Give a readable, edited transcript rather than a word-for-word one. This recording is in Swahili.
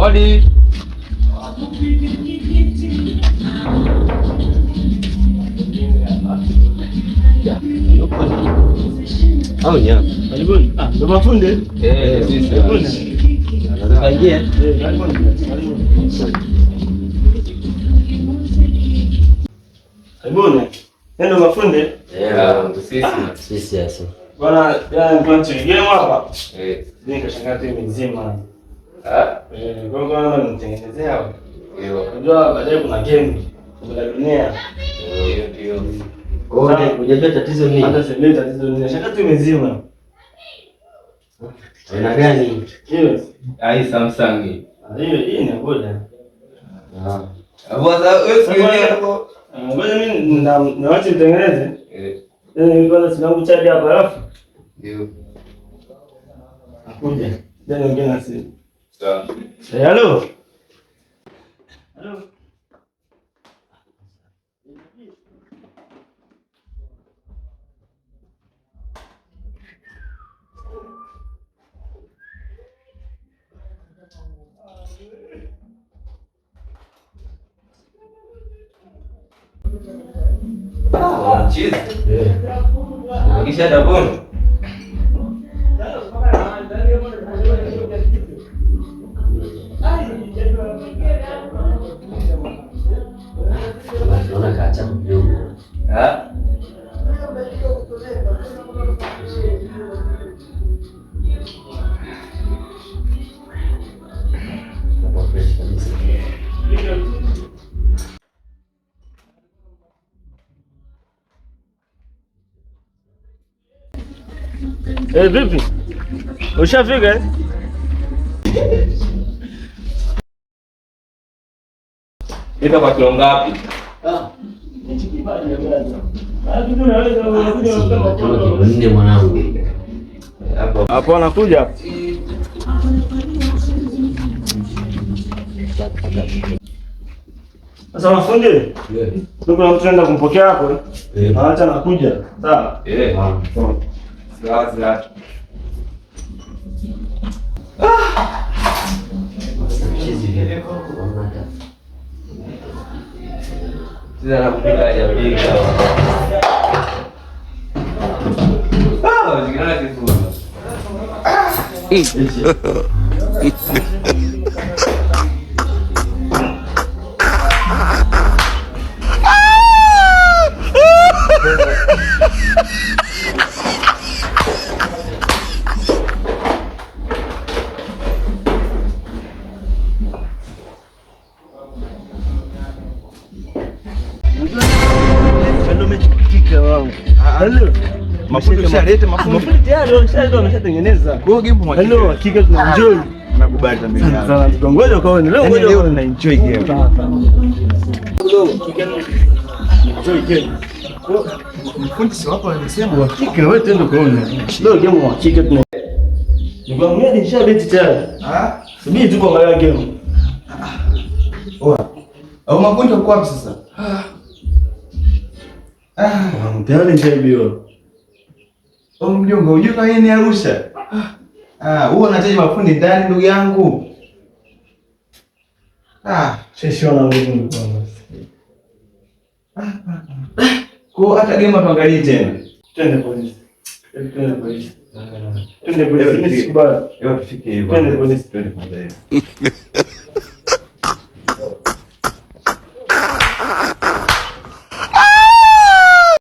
Odi. Oh yeah. Karibuni. Ndo mafundi? Sisi. Karibuni. Kaingia. Karibuni. Ndio mafundi? Sisi sasa. Bwana, jana tunategea hapa. Nikashangaa tu mzima. Kwa nitengenezea hapo. Unajua baadaye kuna game kwa dunia. Ndio. Unajua tatizo nini? Hata sasa tatizo nini? Shaka tu mzima. Aina gani? Hiyo. Samsung. Hii ni boda. Sasa wewe sikiliza. Ngoja mimi na wacha nitengeneze. Kwanza sinangu chaji hapa alafu. Ndio. Akuja. Ndio ngine na simu. Sawa. Hello. Hello. Cheese. Kisha dabon. Naona kacha mdogo. Vipi? Ushafika eh? Ita kwa kilo ngapi? Nne mwanangu. Hapo anakuja. Sasa mafundi. Ndio kuna mtu anaenda kumpokea hapo. Acha anakuja. Sawa? Sawa. Sasa nakupika hajapika. Zingine kizuri. Mafundi ushaleta mafundi tayari wameshatengeneza. Kwa hiyo game mwachie. Hello, hakika tuna enjoy. Nakubali sana. Sana. Ngoja ukaone. Leo na enjoy game. Sawa. Enjoy game. Mfundi si wapo anasema hakika wewe tendo kaone. Leo game hakika tuna. Nikwambia nishabeti tayari. Subiri tu kuangalia game. Au mafundi wako wapi sasa? Tayari nishabiwa. Mjomba, unajua kwa nini Arusha? Huo unahitaji mafundi ndani ndugu yangu. Sisi wana nguvu kwa hata game tuangalie tena. Twende polisi. Twende polisi. Twende polisi. Twende polisi. Twende polisi.